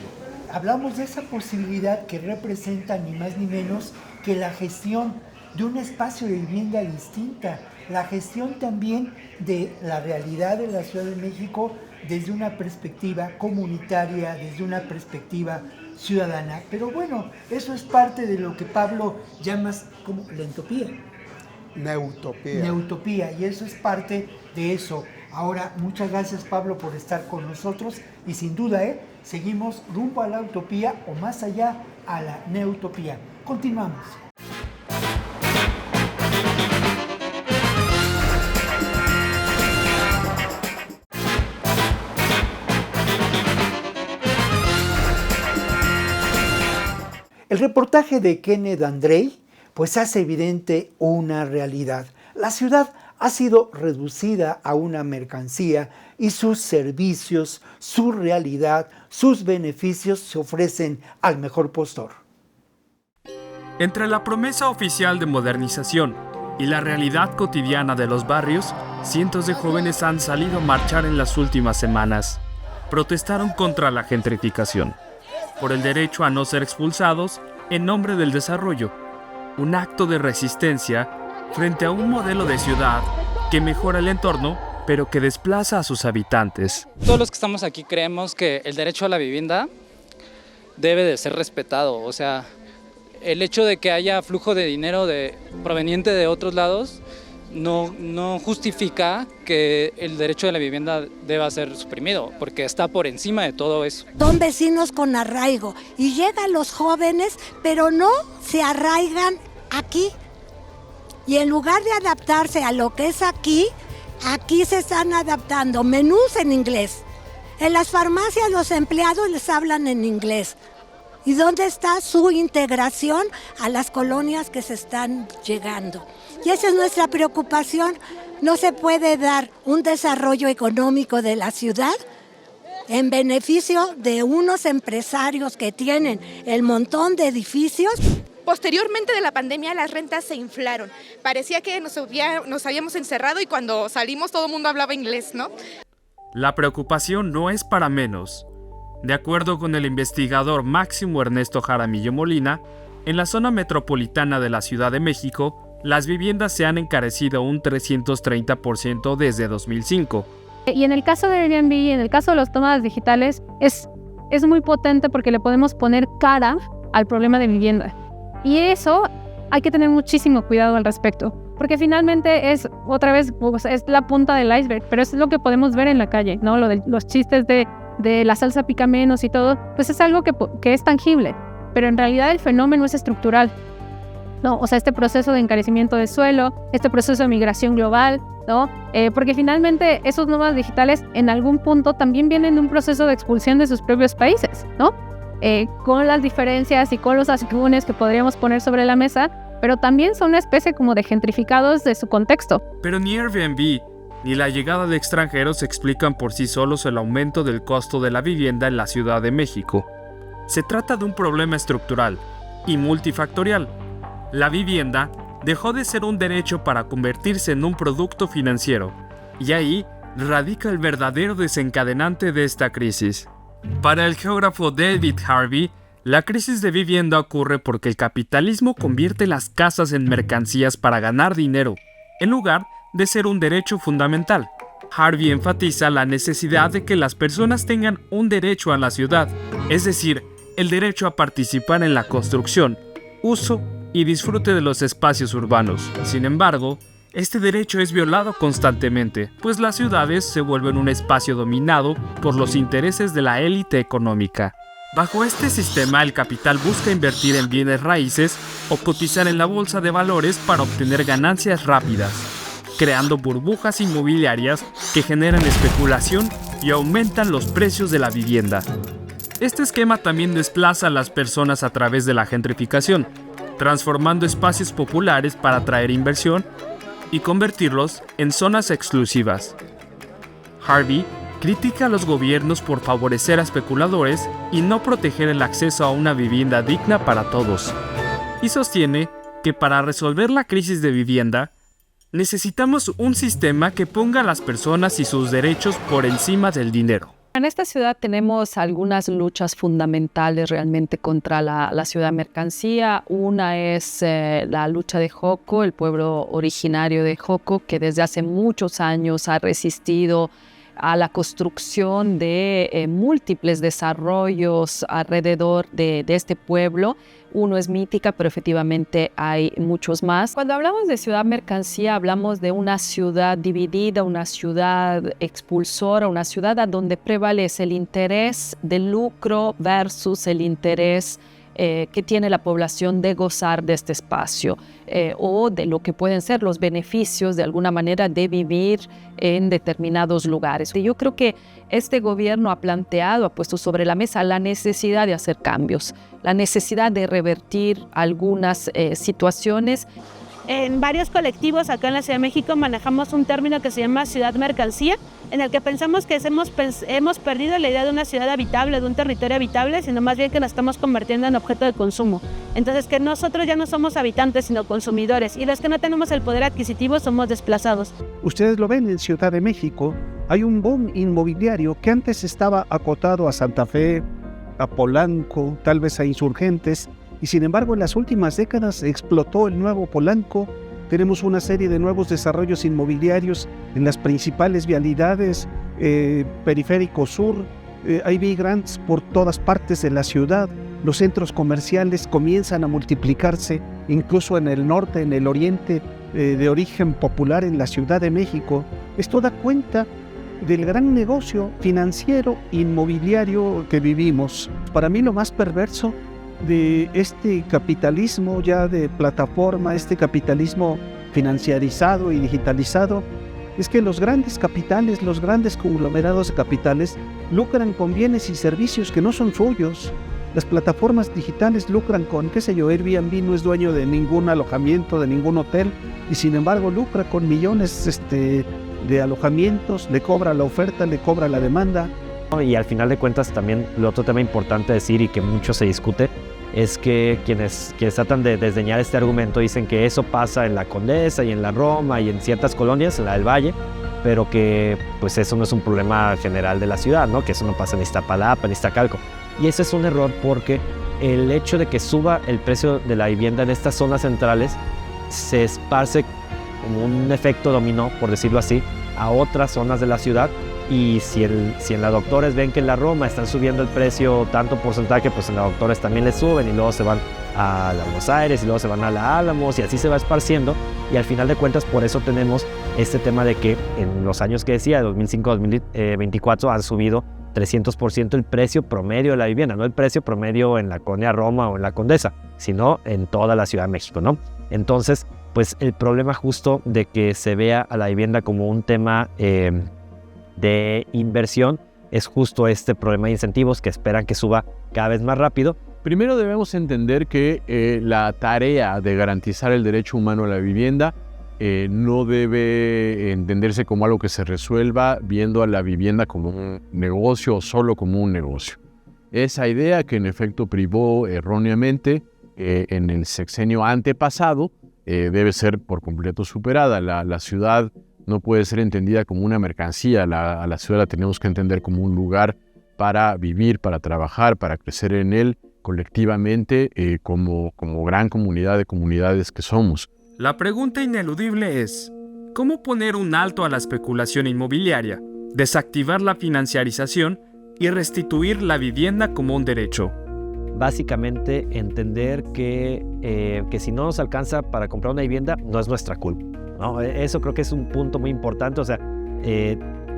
Hablamos de esa posibilidad que representa ni más ni menos que la gestión de un espacio de vivienda distinta, la gestión también de la realidad de la Ciudad de México desde una perspectiva comunitaria, desde una perspectiva ciudadana. Pero bueno, eso es parte de lo que Pablo llamas como la entropía. Neutopía. Neutopía, y eso es parte de eso. Ahora, muchas gracias, Pablo, por estar con nosotros y sin duda, seguimos rumbo a la utopía o más allá a la neutopía. Continuamos. El reportaje de Kenneth Andrei pues hace evidente una realidad. La ciudad ha sido reducida a una mercancía y sus servicios, su realidad, sus beneficios se ofrecen al mejor postor. Entre la promesa oficial de modernización y la realidad cotidiana de los barrios, cientos de jóvenes han salido a marchar en las últimas semanas. Protestaron contra la gentrificación, por el derecho a no ser expulsados en nombre del desarrollo, un acto de resistencia frente a un modelo de ciudad que mejora el entorno, pero que desplaza a sus habitantes. Todos los que estamos aquí creemos que el derecho a la vivienda debe de ser respetado, o sea, el hecho de que haya flujo de dinero proveniente de otros lados no justifica que el derecho de la vivienda deba ser suprimido, porque está por encima de todo eso. Son vecinos con arraigo y llegan los jóvenes, pero no se arraigan aquí. Y en lugar de adaptarse a lo que es aquí se están adaptando menús en inglés. En las farmacias los empleados les hablan en inglés. ¿Y dónde está su integración a las colonias que se están llegando? Y esa es nuestra preocupación. No se puede dar un desarrollo económico de la ciudad en beneficio de unos empresarios que tienen el montón de edificios. Posteriormente de la pandemia las rentas se inflaron. Parecía que nos habíamos encerrado y cuando salimos todo el mundo hablaba inglés, ¿no? La preocupación no es para menos. De acuerdo con el investigador Máximo Ernesto Jaramillo Molina, en la zona metropolitana de la Ciudad de México, las viviendas se han encarecido un 330% desde 2005. Y en el caso de Airbnb y en el caso de los nómadas digitales, es muy potente porque le podemos poner cara al problema de vivienda. Y eso hay que tener muchísimo cuidado al respecto, porque finalmente es, otra vez, pues, es la punta del iceberg, pero es lo que podemos ver en la calle, ¿no? Lo de los chistes de la salsa pica menos y todo, pues es algo que es tangible, pero en realidad el fenómeno es estructural, ¿no? O sea, este proceso de encarecimiento de suelo, este proceso de migración global, ¿no? Porque finalmente esos nómadas digitales en algún punto también vienen de un proceso de expulsión de sus propios países, ¿no? Con las diferencias y con los asegúnes que podríamos poner sobre la mesa, pero también son una especie como de gentrificados de su contexto. Pero ni Airbnb ni la llegada de extranjeros explican por sí solos el aumento del costo de la vivienda en la Ciudad de México. Se trata de un problema estructural y multifactorial. La vivienda dejó de ser un derecho para convertirse en un producto financiero, y ahí radica el verdadero desencadenante de esta crisis. Para el geógrafo David Harvey, la crisis de vivienda ocurre porque el capitalismo convierte las casas en mercancías para ganar dinero, en lugar de ser un derecho fundamental. Harvey enfatiza la necesidad de que las personas tengan un derecho a la ciudad, es decir, el derecho a participar en la construcción, uso y disfrute de los espacios urbanos. Sin embargo, este derecho es violado constantemente, pues las ciudades se vuelven un espacio dominado por los intereses de la élite económica. Bajo este sistema, el capital busca invertir en bienes raíces o cotizar en la bolsa de valores para obtener ganancias rápidas, creando burbujas inmobiliarias que generan especulación y aumentan los precios de la vivienda. Este esquema también desplaza a las personas a través de la gentrificación, transformando espacios populares para atraer inversión y convertirlos en zonas exclusivas. Harvey critica a los gobiernos por favorecer a especuladores y no proteger el acceso a una vivienda digna para todos. Y sostiene que para resolver la crisis de vivienda, necesitamos un sistema que ponga a las personas y sus derechos por encima del dinero. En esta ciudad tenemos algunas luchas fundamentales realmente contra la ciudad mercancía. Una es la lucha de Joko, el pueblo originario de Joko, que desde hace muchos años ha resistido a la construcción de múltiples desarrollos alrededor de este pueblo. Uno es Mítica, pero efectivamente hay muchos más. Cuando hablamos de ciudad mercancía, hablamos de una ciudad dividida, una ciudad expulsora, una ciudad a donde prevalece el interés del lucro versus el interés que tiene la población de gozar de este espacio o de lo que pueden ser los beneficios de alguna manera de vivir en determinados lugares. Y yo creo que este gobierno ha puesto sobre la mesa la necesidad de hacer cambios, la necesidad de revertir algunas situaciones. En varios colectivos acá en la Ciudad de México manejamos un término que se llama ciudad mercancía, en el que pensamos que hemos perdido la idea de una ciudad habitable, de un territorio habitable, sino más bien que nos estamos convirtiendo en objeto de consumo. Entonces que nosotros ya no somos habitantes, sino consumidores, y los que no tenemos el poder adquisitivo somos desplazados. Ustedes lo ven en Ciudad de México, hay un boom inmobiliario que antes estaba acotado a Santa Fe, a Polanco, tal vez a Insurgentes, y sin embargo en las últimas décadas explotó el nuevo Polanco. Tenemos una serie de nuevos desarrollos inmobiliarios en las principales vialidades, Periférico Sur, hay migrantes por todas partes de la ciudad, los centros comerciales comienzan a multiplicarse, incluso en el norte, en el oriente, de origen popular en la Ciudad de México. Esto da cuenta del gran negocio financiero inmobiliario que vivimos. Para mí lo más perverso de este capitalismo ya de plataforma, este capitalismo financiarizado y digitalizado, es que los grandes capitales, los grandes conglomerados de capitales lucran con bienes y servicios que no son suyos. Las plataformas digitales lucran con, Airbnb no es dueño de ningún alojamiento, de ningún hotel, y sin embargo lucra con millones de alojamientos, le cobra la oferta, le cobra la demanda. Y al final de cuentas también lo otro tema importante decir y que mucho se discute es que quienes tratan de desdeñar este argumento dicen que eso pasa en la Condesa y en la Roma y en ciertas colonias, en la del Valle, pero que pues eso no es un problema general de la ciudad, ¿no? Que eso no pasa en Iztapalapa, en Iztacalco. Y ese es un error porque el hecho de que suba el precio de la vivienda en estas zonas centrales se esparce como un efecto dominó, por decirlo así, a otras zonas de la ciudad. Y si en la Doctores ven que en la Roma están subiendo el precio tanto porcentaje, pues en la Doctores también le suben y luego se van a la Buenos Aires y luego se van a la Álamos y así se va esparciendo. Y al final de cuentas por eso tenemos este tema de que en los años que decía, de 2005 a 2024, han subido 300% el precio promedio de la vivienda, no el precio promedio en la colonia Roma o en la Condesa, sino en toda la Ciudad de México, ¿no? Entonces, pues el problema justo de que se vea a la vivienda como un tema de inversión es justo este problema de incentivos que esperan que suba cada vez más rápido. Primero debemos entender que la tarea de garantizar el derecho humano a la vivienda no debe entenderse como algo que se resuelva viendo a la vivienda como un negocio o solo como un negocio. Esa idea que en efecto privó erróneamente en el sexenio antepasado debe ser por completo superada. La ciudad no puede ser entendida como una mercancía, a la ciudad la tenemos que entender como un lugar para vivir, para trabajar, para crecer en él colectivamente como gran comunidad de comunidades que somos. La pregunta ineludible es, ¿cómo poner un alto a la especulación inmobiliaria, desactivar la financiarización y restituir la vivienda como un derecho? Básicamente entender que si no nos alcanza para comprar una vivienda no es nuestra culpa, ¿no? Eso creo que es un punto muy importante, o sea,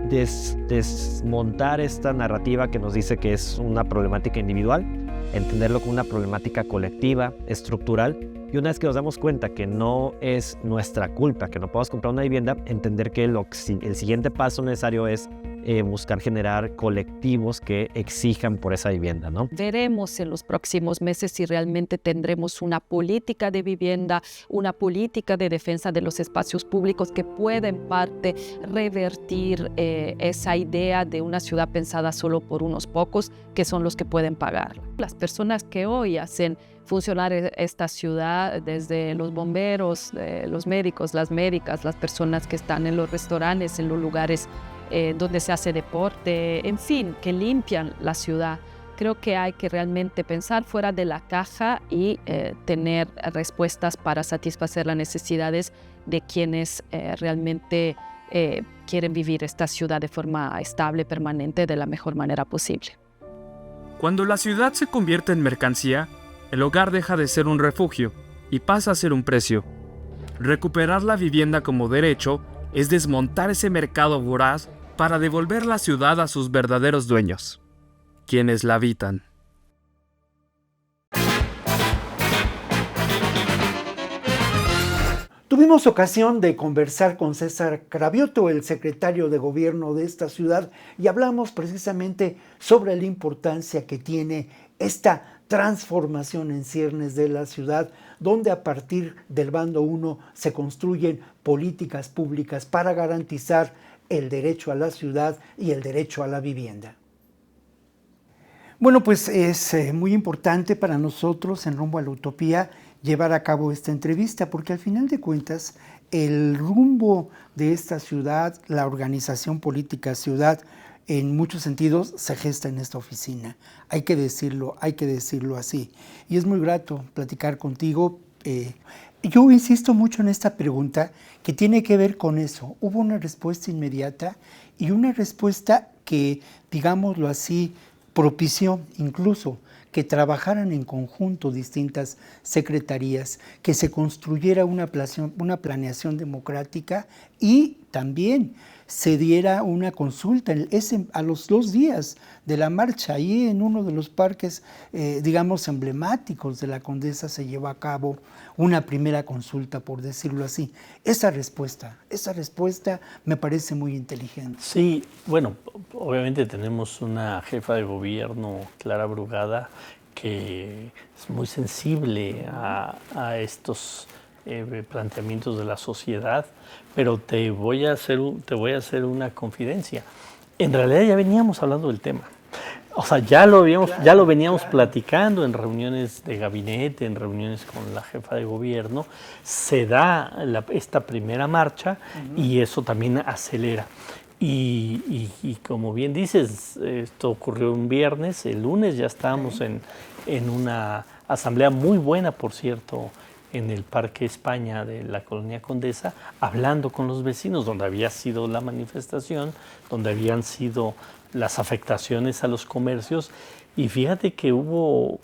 desmontar esta narrativa que nos dice que es una problemática individual, entenderlo como una problemática colectiva, estructural, y Y una vez que nos damos cuenta que no es nuestra culpa, que no podamos comprar una vivienda, entender que el siguiente paso necesario es buscar generar colectivos que exijan por esa vivienda, ¿no? Veremos en los próximos meses si realmente tendremos una política de vivienda, una política de defensa de los espacios públicos que pueda en parte revertir esa idea de una ciudad pensada solo por unos pocos, que son los que pueden pagar. Las personas que hoy hacen funcionar esta ciudad, desde los bomberos, los médicos, las médicas, las personas que están en los restaurantes, en los lugares donde se hace deporte, en fin, que limpian la ciudad. Creo que hay que realmente pensar fuera de la caja y tener respuestas para satisfacer las necesidades de quienes realmente quieren vivir esta ciudad de forma estable, permanente, de la mejor manera posible. Cuando la ciudad se convierte en mercancía, el hogar deja de ser un refugio y pasa a ser un precio. Recuperar la vivienda como derecho es desmontar ese mercado voraz para devolver la ciudad a sus verdaderos dueños, quienes la habitan. Tuvimos ocasión de conversar con César Cravioto, el secretario de gobierno de esta ciudad, y hablamos precisamente sobre la importancia que tiene esta transformación en ciernes de la ciudad, donde a partir del bando 1 se construyen políticas públicas para garantizar el derecho a la ciudad y el derecho a la vivienda. Bueno, pues es muy importante para nosotros en Rumbo a la Utopía llevar a cabo esta entrevista, porque al final de cuentas el rumbo de esta ciudad, la organización política ciudad, en muchos sentidos se gesta en esta oficina. Hay que decirlo así. Y es muy grato platicar contigo. Yo insisto mucho en esta pregunta que tiene que ver con eso. Hubo una respuesta inmediata y una respuesta que, digámoslo así, propició incluso que trabajaran en conjunto distintas secretarías, que se construyera una planeación democrática y también se diera una consulta a los 2 días de la marcha. Ahí en uno de los parques, digamos, emblemáticos de la Condesa se llevó a cabo una primera consulta, por decirlo así. Esa respuesta me parece muy inteligente. Sí, bueno, obviamente tenemos una jefa de gobierno, Clara Brugada, que es muy sensible a estos planteamientos de la sociedad, pero te voy a hacer una confidencia. En realidad ya veníamos hablando del tema. O sea, ya lo veníamos platicando en reuniones de gabinete, en reuniones con la jefa de gobierno. Se da esta primera marcha y eso también acelera. Y como bien dices, esto ocurrió un viernes, el lunes ya estábamos en una asamblea muy buena, por cierto, en el Parque España de la Colonia Condesa, hablando con los vecinos, donde había sido la manifestación, donde habían sido las afectaciones a los comercios. Y fíjate que hubo,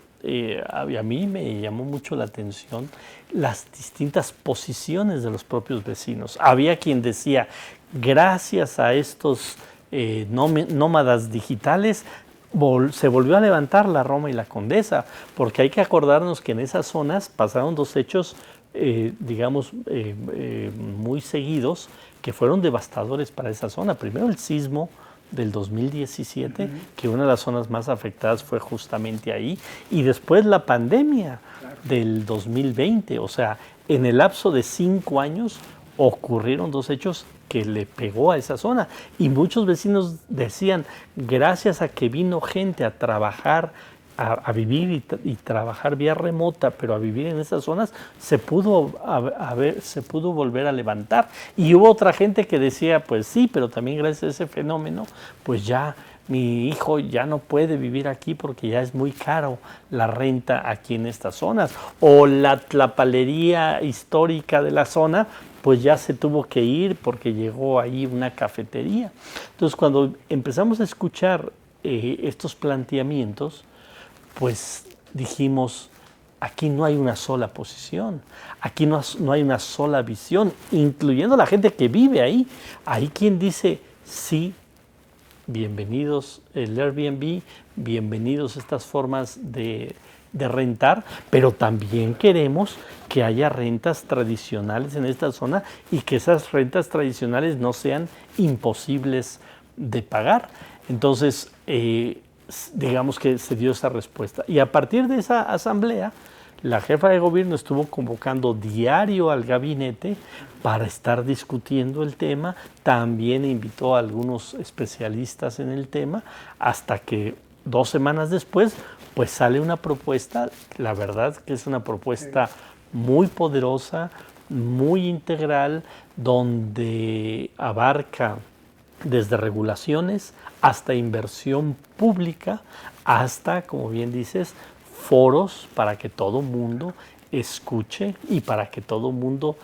a mí me llamó mucho la atención las distintas posiciones de los propios vecinos. Había quien decía, gracias a estos nómadas digitales, se volvió a levantar la Roma y la Condesa, porque hay que acordarnos que en esas zonas pasaron 2 hechos, muy seguidos, que fueron devastadores para esa zona. Primero el sismo del 2017, que una de las zonas más afectadas fue justamente ahí, y después la pandemia del 2020. O sea, en el lapso de 5 años ocurrieron 2 hechos que le pegó a esa zona, y muchos vecinos decían, gracias a que vino gente a trabajar, a vivir y trabajar vía remota, pero a vivir en esas zonas, se pudo volver a levantar. Y hubo otra gente que decía, pues sí, pero también gracias a ese fenómeno, pues ya mi hijo ya no puede vivir aquí porque ya es muy caro la renta aquí en estas zonas. O la tlapalería histórica de la zona, pues ya se tuvo que ir porque llegó ahí una cafetería. Entonces, cuando empezamos a escuchar estos planteamientos, pues dijimos, aquí no hay una sola posición, aquí no hay una sola visión, incluyendo la gente que vive ahí. Hay quien dice, sí, bienvenidos el Airbnb, bienvenidos estas formas de de rentar, pero también queremos que haya rentas tradicionales en esta zona y que esas rentas tradicionales no sean imposibles de pagar. Entonces, digamos que se dio esa respuesta. Y a partir de esa asamblea, la jefa de gobierno estuvo convocando diario al gabinete para estar discutiendo el tema. También invitó a algunos especialistas en el tema, hasta que 2 semanas después, pues sale una propuesta. La verdad que es una propuesta muy poderosa, muy integral, donde abarca desde regulaciones hasta inversión pública, hasta, como bien dices, foros para que todo mundo escuche y para que todo mundo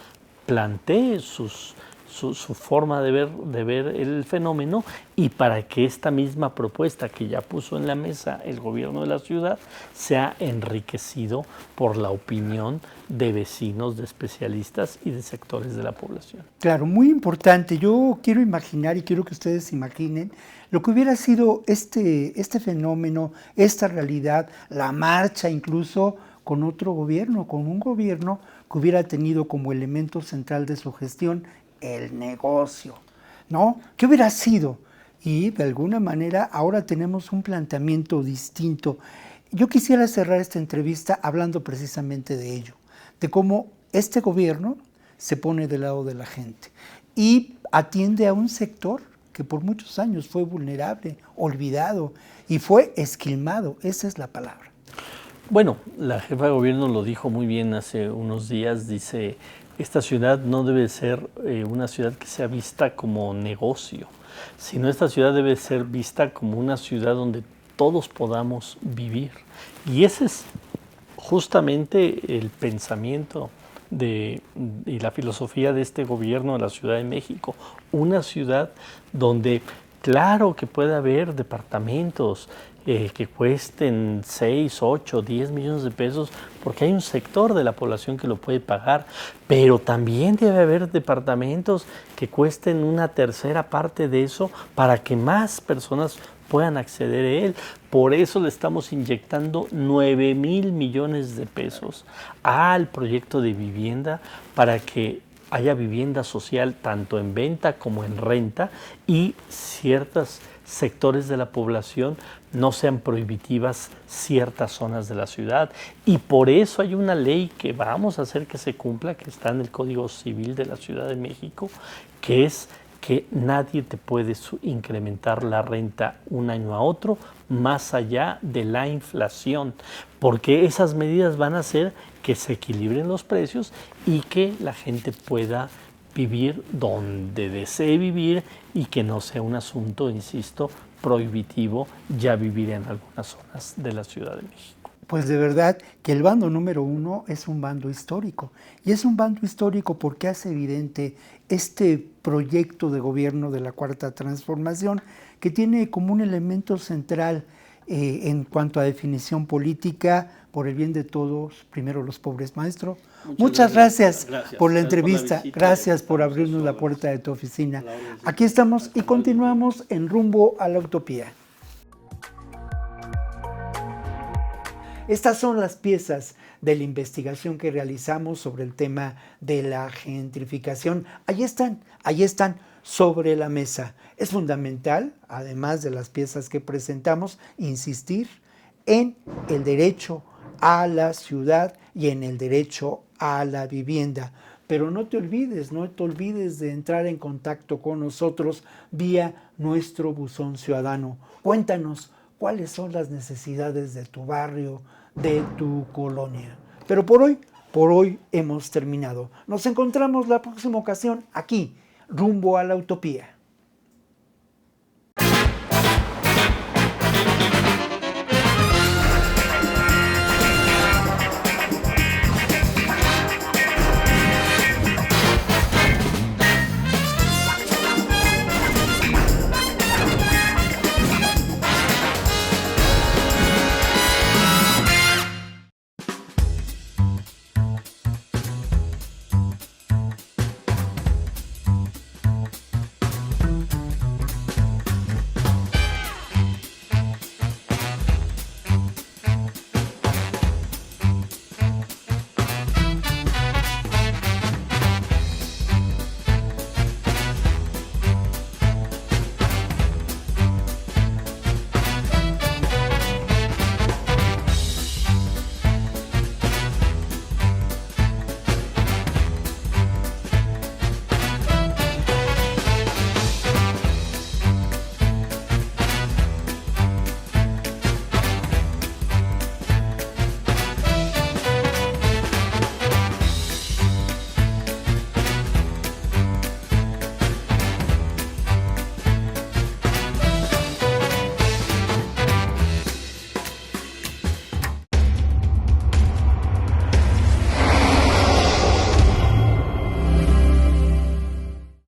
plantee su forma de ver el fenómeno, y para que esta misma propuesta que ya puso en la mesa el gobierno de la ciudad sea enriquecido por la opinión de vecinos, de especialistas y de sectores de la población. Claro, muy importante. Yo quiero imaginar y quiero que ustedes imaginen lo que hubiera sido este fenómeno, esta realidad, la marcha incluso con otro gobierno, con un gobierno que hubiera tenido como elemento central de su gestión el negocio, ¿no? ¿Qué hubiera sido? Y de alguna manera ahora tenemos un planteamiento distinto. Yo quisiera cerrar esta entrevista hablando precisamente de ello, de cómo este gobierno se pone del lado de la gente y atiende a un sector que por muchos años fue vulnerable, olvidado y fue esquilmado. Esa es la palabra. Bueno, la jefa de gobierno lo dijo muy bien hace unos días. Dice, esta ciudad no debe ser una ciudad que sea vista como negocio, sino esta ciudad debe ser vista como una ciudad donde todos podamos vivir. Y ese es justamente el pensamiento y la filosofía de este gobierno de la Ciudad de México. Una ciudad donde, claro que puede haber departamentos que cuesten 6, 8, 10 millones de pesos, porque hay un sector de la población que lo puede pagar, pero también debe haber departamentos que cuesten una tercera parte de eso para que más personas puedan acceder a él. Por eso le estamos inyectando 9,000 millones de pesos al proyecto de vivienda, para que haya vivienda social tanto en venta como en renta, y ciertos sectores de la población no sean prohibitivas ciertas zonas de la ciudad. Y por eso hay una ley que vamos a hacer que se cumpla, que está en el Código Civil de la Ciudad de México, que es que nadie te puede incrementar la renta un año a otro más allá de la inflación, porque esas medidas van a hacer que se equilibren los precios y que la gente pueda vivir donde desee vivir, y que no sea un asunto, insisto, prohibitivo ya vivir en algunas zonas de la Ciudad de México. Pues de verdad que el bando número 1 es un bando histórico, y es un bando histórico porque hace evidente este proyecto de gobierno de la Cuarta Transformación, que tiene como un elemento central en cuanto a definición política, por el bien de todos, primero los pobres. Maestro, muchas gracias por la entrevista, gracias por abrirnos la puerta de tu oficina. Aquí estamos y continuamos en Rumbo a la Utopía. Estas son las piezas de la investigación que realizamos sobre el tema de la gentrificación. Ahí están sobre la mesa. Es fundamental, además de las piezas que presentamos, insistir en el derecho a la ciudad y en el derecho a la vivienda. Pero no te olvides de entrar en contacto con nosotros vía nuestro buzón ciudadano. Cuéntanos cuáles son las necesidades de tu barrio, de tu colonia. Pero por hoy hemos terminado. Nos encontramos la próxima ocasión aquí, Rumbo a la Utopía.